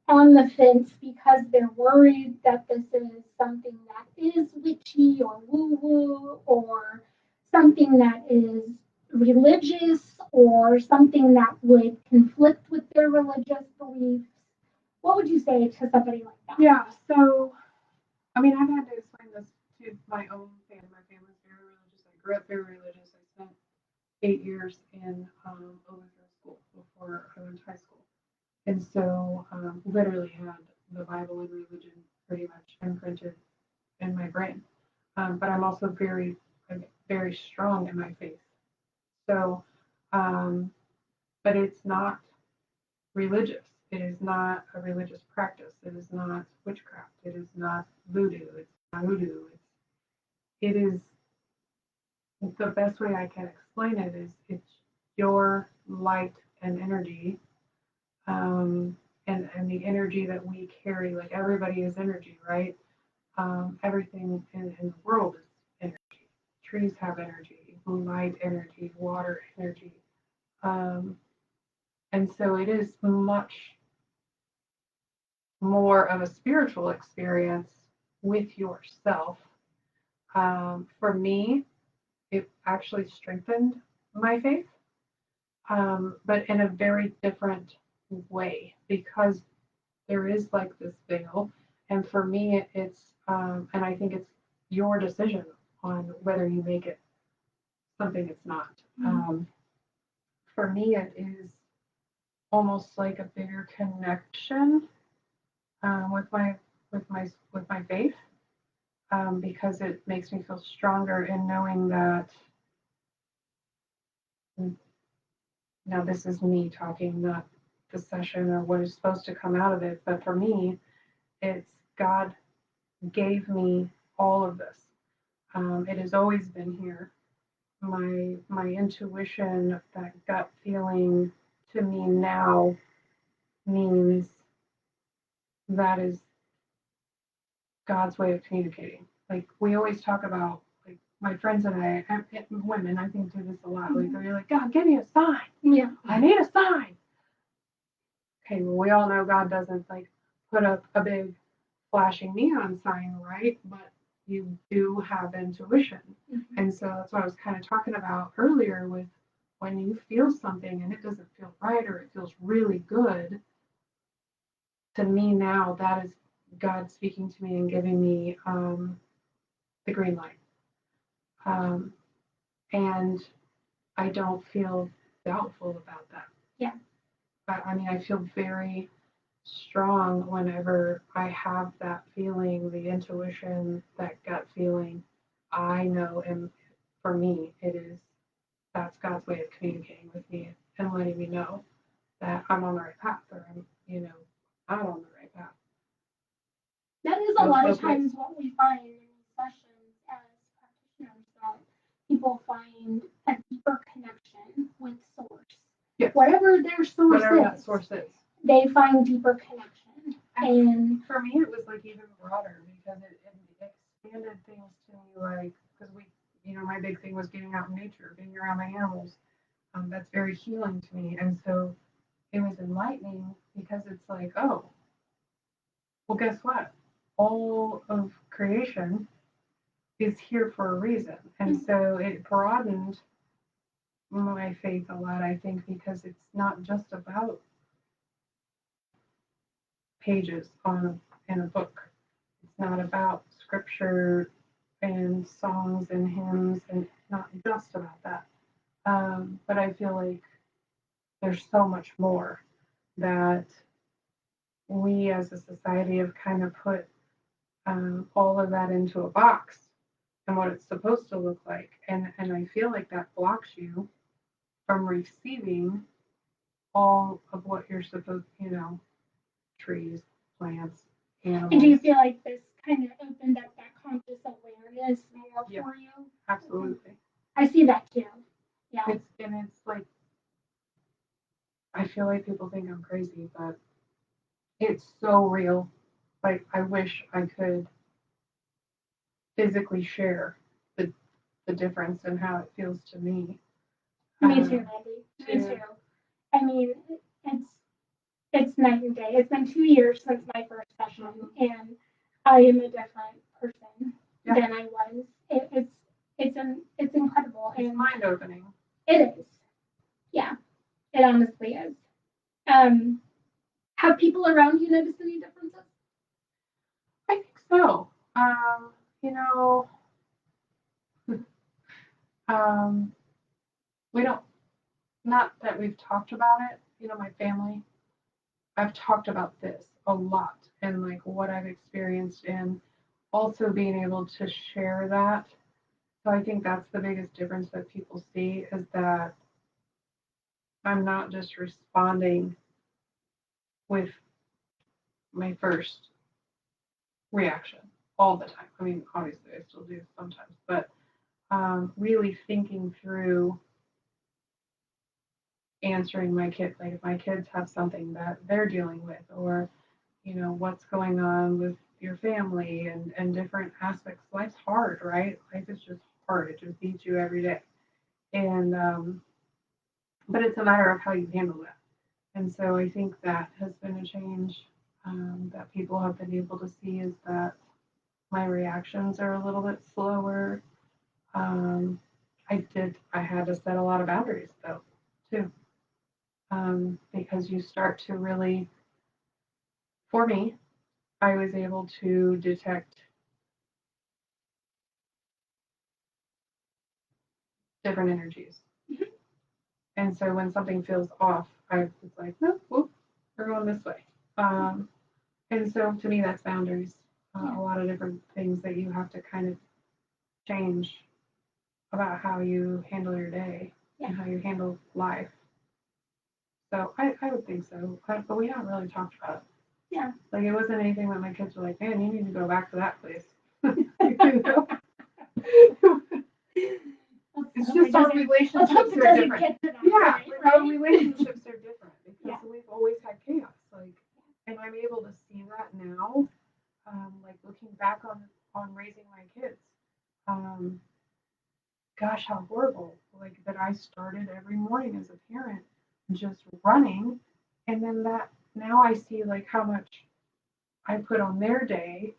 on the fence because they're worried that this is something that is witchy or woo woo or something that is religious or something that would conflict with their religious beliefs, what would you say to somebody like that? Yeah, so, I mean, I've had to explain this to my own family. My family's very religious. I grew up very religious. I spent 8 years in a Lutheran school before I went to high school. And so, literally had the Bible and religion pretty much imprinted in my brain. But I'm also I'm very strong in my faith. So, but it's not religious. It is not a religious practice. It is not witchcraft. It is not voodoo. It's not hoodoo. It is the best way I can explain it is it's your light and energy, and the energy that we carry. Like everybody is energy, right? Everything in the world is energy. Trees have energy, light energy, water energy. And so it is much more of a spiritual experience with yourself. For me, it actually strengthened my faith, but in a very different way because there is like this veil. And for me, and I think it's your decision on whether you make it something it's not. For me, it is almost like a bigger connection with my faith, because it makes me feel stronger in knowing that. Now, this is me talking, not the session or what is supposed to come out of it, but for me, it's God gave me all of this. It has always been here. My intuition, that gut feeling to me now means that is God's way of communicating. Like we always talk about, like my friends and I, women, I think do this a lot. Like they're like, God, give me a sign. Yeah. I need a sign. Okay, well, we all know God doesn't like put up a big flashing neon sign, right? But you do have intuition. Mm-hmm. And so that's what I was kind of talking about earlier with when you feel something and it doesn't feel right or it feels really good. To me now, that is God speaking to me and giving me the green light. And I don't feel doubtful about that. Yeah. I mean, I feel very strong whenever I have that feeling, the intuition, that gut feeling. I know, and for me, that's God's way of communicating with me and letting me know that I'm on the right path, or I'm not on the right path. That is a lot of times what we find in these sessions as practitioners, that people find a deeper connection with source. Yes. Whatever their source Whatever is. that source is. They find deeper connection. And for me, it was like even broader because it expanded things to me, like, because my big thing was getting out in nature, being around my animals. That's very healing to me. And so it was enlightening because it's like, oh, well, guess what? All of creation is here for a reason. And so it broadened my faith a lot, I think, because it's not just about pages in a book. It's not about scripture and songs and hymns, and not just about that. But I feel like there's so much more that we as a society have kind of put all of that into a box and what it's supposed to look like. And I feel like that blocks you from receiving all of what you're supposed, trees, plants, animals. And do you feel like this kind of opened up that conscious awareness more for you? Absolutely. I see that too. Yeah. It's like, I feel like people think I'm crazy, but it's so real. Like, I wish I could physically share the difference and how it feels to me. Me too, Mandy. Me too. I mean, it's night and day. It's been 2 years since my first session, and I am a different person than I was. It's incredible. It's mind opening. It is. Yeah, it honestly is. Have people around you noticed any differences? I think so. You know, um, we don't, not that we've talked about it, you know, my family, I've talked about this a lot and like what I've experienced and also being able to share that. So I think that's the biggest difference that people see is that I'm not just responding with my first reaction all the time. I mean, obviously I still do sometimes, but really thinking through answering my kids, like if my kids have something that they're dealing with, or you know what's going on with your family and different aspects. Life's hard, right? Life is just hard. It just beats you every day, and but it's a matter of how you handle that. And so I think that has been a change that people have been able to see is that my reactions are a little bit slower. Um, I had to set a lot of boundaries though, too, because you start to really, for me, I was able to detect different energies. Mhm. And so when something feels off, I was like, no, whoop, we're going this way. And so to me, that's boundaries. A lot of different things that you have to kind of change about how you handle your day and how you handle life. So I would think so, but we haven't really talked about it. Yeah. Like it wasn't anything that my kids were like, man, you need to go back to that place. You know? It's just our relationships are different. Yeah, our relationships are different because we've always had chaos. Like, and I'm able to see that now. Like looking back on raising my kids. Um, gosh, how horrible! Like that I started every morning as a parent just running, and then that now I see like how much I put on their day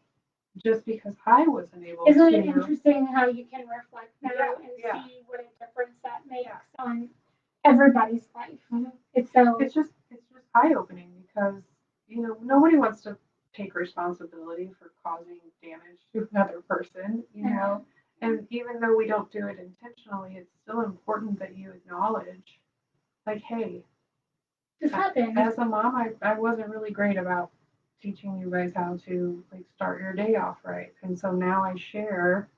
just because I wasn't able to. Isn't it interesting how you can reflect now and see what a difference that makes on everybody's life? Mm-hmm. It's just eye opening because you know nobody wants to take responsibility for causing damage to another person, you know. And even though we don't do it intentionally, it's still important that you acknowledge, like, hey, this happened. As a mom, I wasn't really great about teaching you guys how to like start your day off right. And so now I share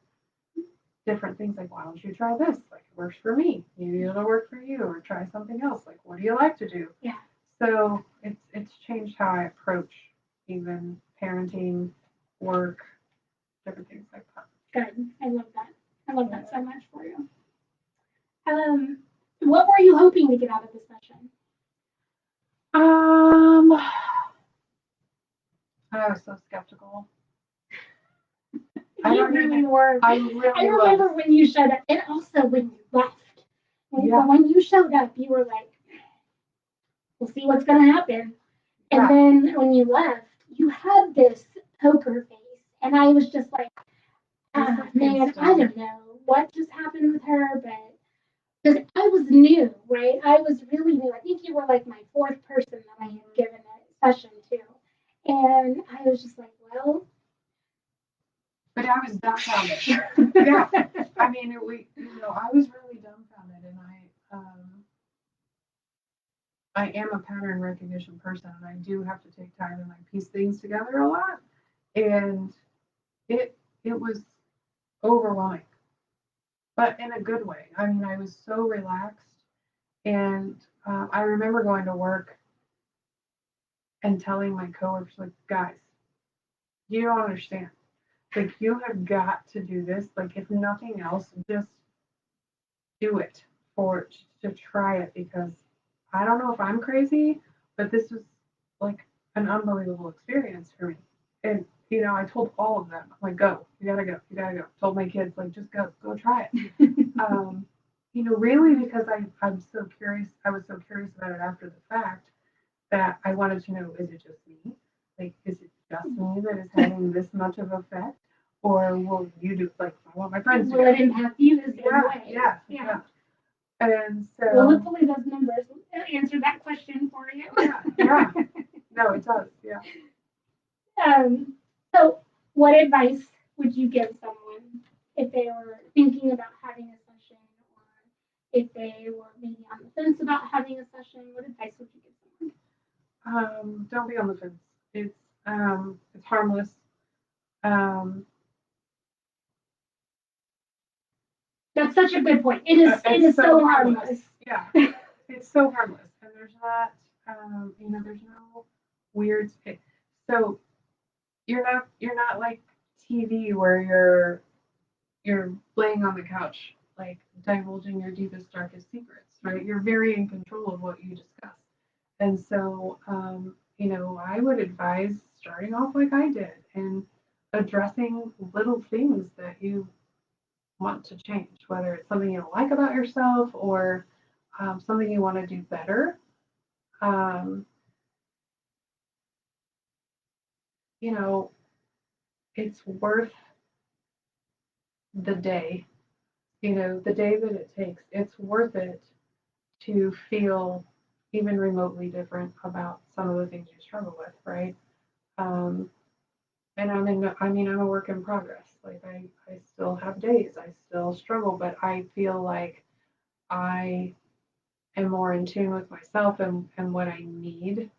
different things like, why don't you try this? Like it works for me. Maybe it'll work for you, or try something else. Like what do you like to do? Yeah. So it's changed how I approach even parenting, work, different things like that. Good. I love that. I love that so much for you. What were you hoping to get out of this session? I was so skeptical. You really were. I remember when you showed up, and also when you left. When you showed up, you were like, "We'll see what's going to happen." And then when you left, you had this poker face, and I was just like, "Man, I don't know what just happened with her, but." Because I was new, right? I was really new. I think you were like my fourth person that I had given a session to. And I was just like, well. But I was dumbfounded. Yeah. I mean, I was really dumbfounded. And I am a pattern recognition person. And I do have to take time and like piece things together a lot. And it was overwhelming. But in a good way. I mean, I was so relaxed. And I remember going to work and telling my coworkers, like, guys, you don't understand. Like, you have got to do this. Like, if nothing else, just do it to try it because I don't know if I'm crazy, but this was like an unbelievable experience for me. And I told all of them, like, go, you gotta go, you gotta go. Told my kids, like, just go try it. Really because I'm so curious. I was so curious about it after the fact that I wanted to know, is it just me? Like, is it just me that is having this much of effect? Or will you do, like, I want my friends to Will it impact you the same way? Yeah. And Well, so, hopefully those numbers answer that question for you. yeah. No, it does. Yeah. So what advice would you give someone if they were thinking about having a session, or if they were maybe on the fence about having a session? What advice would you give someone? Don't be on the fence. It's harmless. Um, That's such a good point. It is so harmless. Yeah, it's so harmless, and there's not, there's no weird. So you're not like TV where you're laying on the couch like divulging your deepest darkest secrets, right? You're very in control of what you discuss, and so I would advise starting off like I did and addressing little things that you want to change, whether it's something you don't like about yourself or something you want to do better. Um, it's worth the day, the day that it takes. It's worth it to feel even remotely different about some of the things you struggle with, right? Um, and I'm a work in progress. Like I still have days, I still struggle, but I feel like I am more in tune with myself and what I need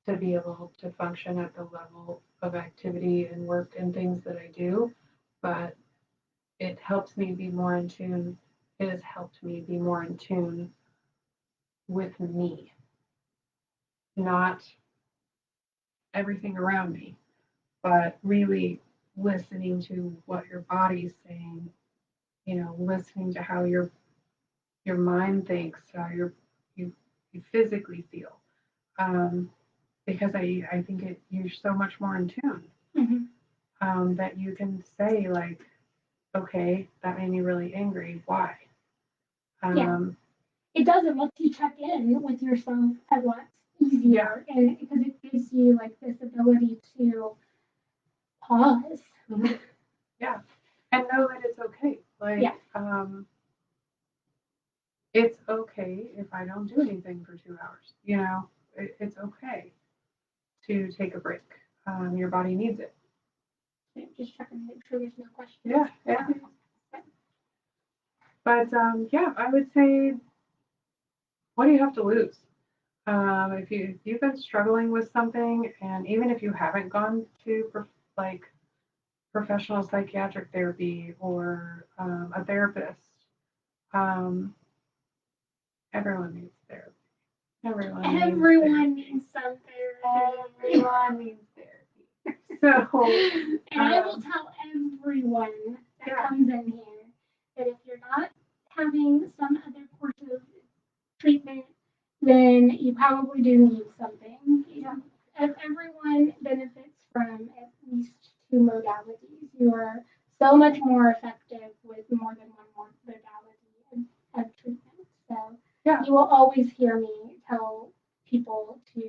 to be able to function at the level of activity and work and things that I do. But it helps me be more in tune. It has helped me be more in tune with me, not everything around me, but really listening to what your body's saying, listening to how your mind thinks, how you you physically feel. Because I think you're so much more in tune, that you can say like, okay, that made me really angry. Why? Yeah. It does. It lets you check in with yourself a lot easier, and because it gives you like this ability to pause. Yeah, and know that it's okay. Like, Yeah. It's okay if I don't do anything for 2 hours. It's okay to take a break. Your body needs it. Just checking to make sure there's no questions. Yeah. But I would say, what do you have to lose? If you've been struggling with something, and even if you haven't gone to like professional psychiatric therapy or a therapist, everyone needs therapy. Everyone needs some therapy. Everyone needs therapy. So, and I will tell everyone that comes in here that if you're not having some other course of treatment, then you probably do need something. Everyone benefits from at least 2 modalities. You are so much more effective with more than one modality of treatment. So you will always hear me tell people to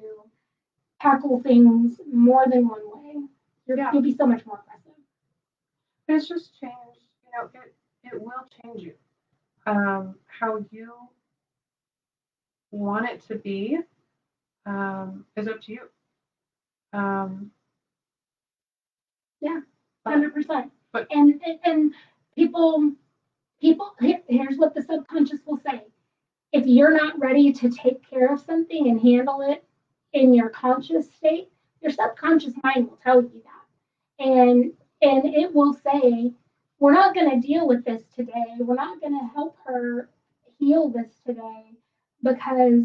tackle things more than one way. You'll be so much more aggressive. It's just changed. It will change you. How you want it to be is up to you. 100%. And people, here's what the subconscious will say. If you're not ready to take care of something and handle it in your conscious state, your subconscious mind will tell you that. And it will say, we're not going to deal with this today. We're not going to help her heal this today, because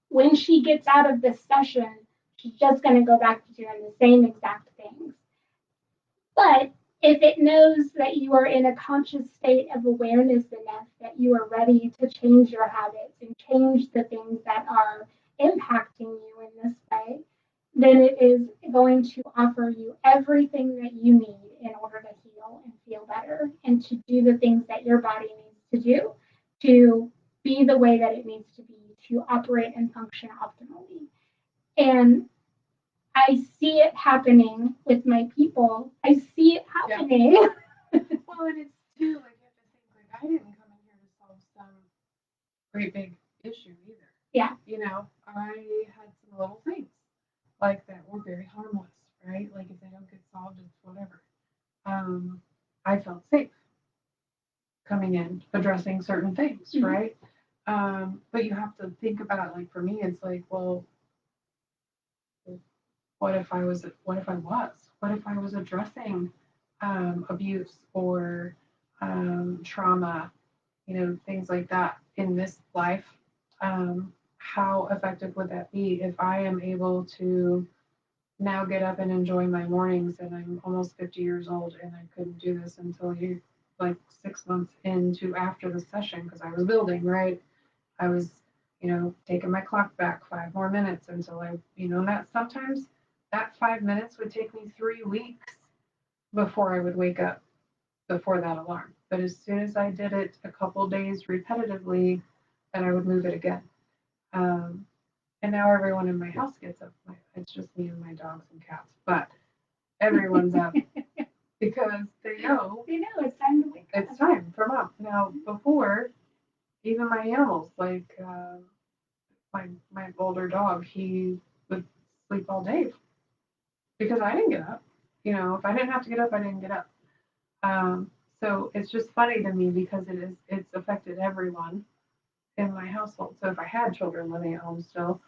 when she gets out of this session, she's just going to go back to doing the same exact things. But if it knows that you are in a conscious state of awareness enough that you are ready to change your habits and change the things that are impacting you in this way, then it is going to offer you everything that you need in order to heal and feel better and to do the things that your body needs to do to be the way that it needs to be to operate and function optimally. And I see it happening with my people. I see it happening. Well, and it's too, like, you have to think, like, I didn't come in here to solve some great big issue either. Yeah. You know, I had some little things like that were very harmless, right? Like if they don't get solved, it's whatever. Um, I felt safe coming in, addressing certain things, Mhm. right? But you have to think about, like, for me, it's like, well, what if I was addressing abuse or trauma, you know, things like that in this life? How effective would that be if I am able to now get up and enjoy my mornings, and I'm almost 50 years old and I couldn't do this until like 6 months into after the session because I was building, right? I was, you know, taking my clock back 5 more minutes until I, you know, that sometimes that 5 minutes would take me 3 weeks before I would wake up before that alarm. But as soon as I did it a couple days repetitively, then I would move it again. Um, and now everyone in my house gets up. It's just me and my dogs and cats, but everyone's up because they know It's time to wake up. it's time for mom. Now, before, even my animals, like my older dog, he would sleep all day because I didn't get up. You know, if I didn't have to get up, I didn't get up. Um, so it's just funny to me because it's affected everyone in my household. So if I had children living at home still,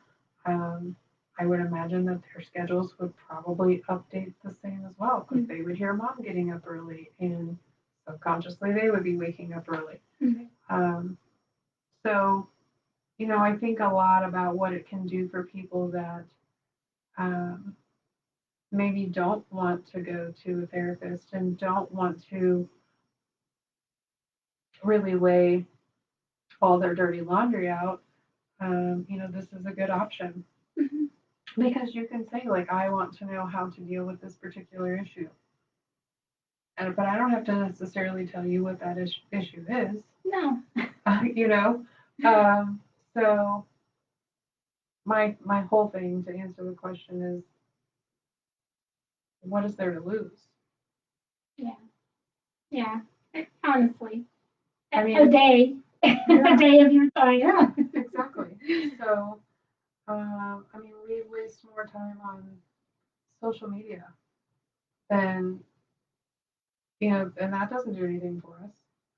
um, I would imagine that their schedules would probably update the same as well because they would hear mom getting up early and subconsciously they would be waking up early. Mhm. So, you know, I think a lot about what it can do for people that um, maybe don't want to go to a therapist and don't want to really lay all their dirty laundry out. You know, this is a good option Mhm. because you can say, like, I want to know how to deal with this particular issue. But I don't have to necessarily tell you what that issue is, No. you know? Um, so my whole thing to answer the question is, what is there to lose? Yeah. Yeah. Honestly, I a mean, day, yeah, a day of your time. yeah, exactly. So, I mean, we waste more time on social media than, you know, and that doesn't do anything for us.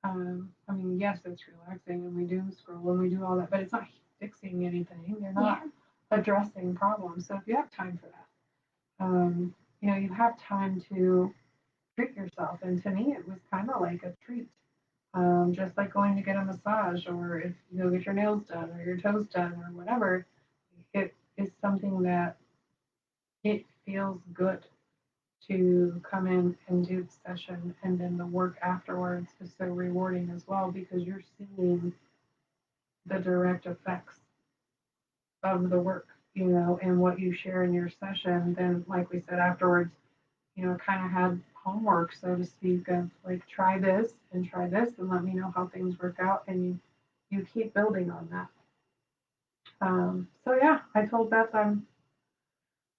I mean, yes, it's relaxing and we do scroll and we do all that, but it's not fixing anything. You're not addressing problems. So if you have time for that, you know, you have time to treat yourself. And to me, it was kind of like a treat, just like going to get a massage or if you go get your nails done or your toes done or whatever. It is something that it feels good to come in and do the session, and then the work afterwards is so rewarding as well because you're seeing the direct effects of the work, you know, and what you share in your session. Then, like we said afterwards, you know, kind of had homework, so to speak, of like try this and let me know how things work out, and you keep building on that. So yeah, I told Beth I'm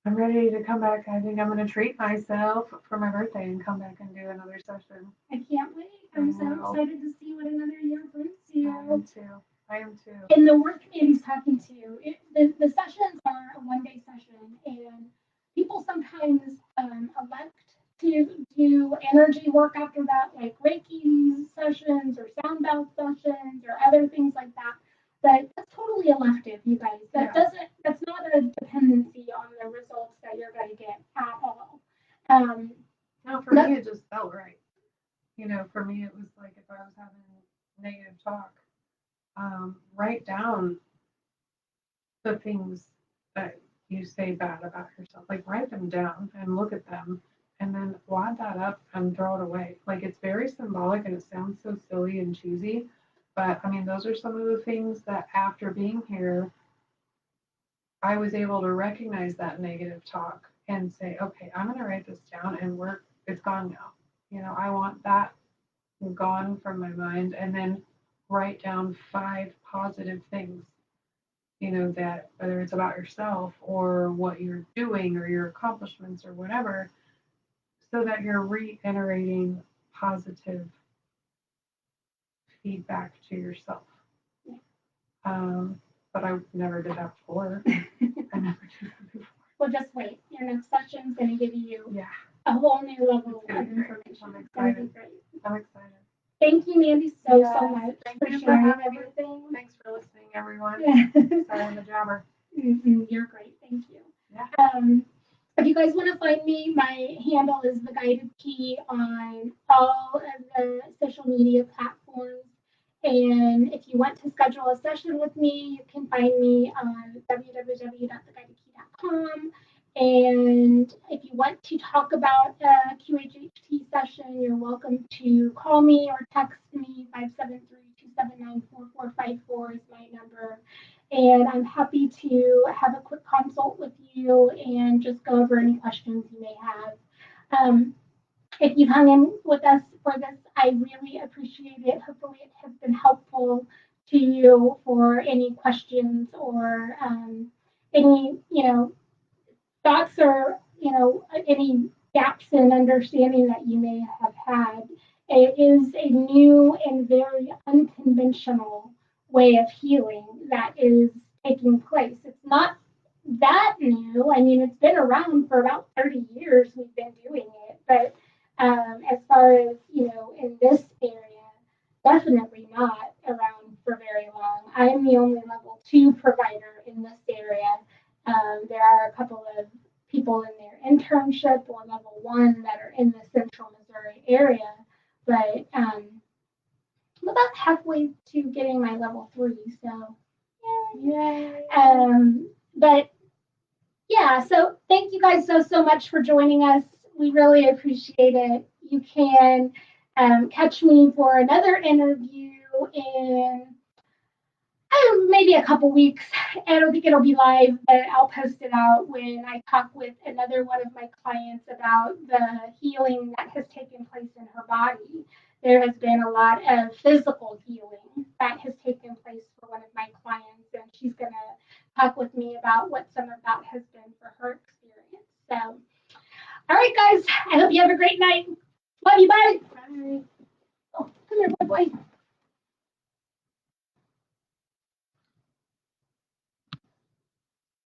ready to come back. I think I'm going to treat myself for my birthday and come back and do another session. I can't wait. I'm so excited to see what another year brings you. I am too. I am too. And the work community's talking to you. The sessions are a 1 day session, and people sometimes elect to do energy work after that, like Reiki sessions or sound bath sessions or other things like that. But that's totally elective, you guys. That's not a dependency on the results that you're going to get at all. No, for me, it just felt right. You know, for me, it was like if I was having negative talk, write down the things that you say bad about yourself. Like write them down and look at them and then wad that up and throw it away. Like it's very symbolic and it sounds so silly and cheesy. But I mean, those are some of the things that after being here, I was able to recognize that negative talk and say, okay, I'm going to write this down and it's gone now. You know, I want that gone from my mind and then write down 5 positive things, you know, that whether it's about yourself or what you're doing or your accomplishments or whatever, so that you're reiterating positive feedback to yourself. But I never did that before. I never did that before. Well, just wait. Your next session is going to give you Yeah, a whole new level It's gonna of be great. information. I'm It's going to be excited. great. I'm excited. Thank you, Mandy, so Yes, much thank for you for sharing having me. everything. Thanks for listening, everyone. Yeah. Sorry, I'm a jobber. You're great. Thank you. Yeah. If you guys want to find me, my handle is the guided key on all of the social media platforms. And if you want to schedule a session with me, you can find me on www.theguidedkey.com. And if you want to talk about a QHHT session, you're welcome to call me or text me. 573-279-4454 is my number. And I'm happy to have a quick consult with you and just go over any questions you may have. If you've hung in with us for this, I really appreciate it. Hopefully it has been helpful to you for any questions or any, thoughts or, any gaps in understanding that you may have had. It is a new and very unconventional way of healing that is taking place. It's not that new. I mean, it's been around for about 30 years we've been doing it, but as far as, in this area, definitely not around for very long. I am the only level 2 provider in this area. There are a couple of people in their internship or level 1 that are in the central Missouri area, but I'm about halfway to getting my level 3, so Yay. but yeah, so thank you guys so much for joining us. We really appreciate it. You can catch me for another interview in maybe a couple weeks. I don't think it'll be live, but I'll post it out when I talk with another one of my clients about the healing that has taken place in her body. There has been a lot of physical healing that has taken place for one of my clients, and she's going to talk with me about what some of that has been for her experience. So, all right, guys, I hope you have a great night. Love you, bye. Bye. Oh, come here, boy.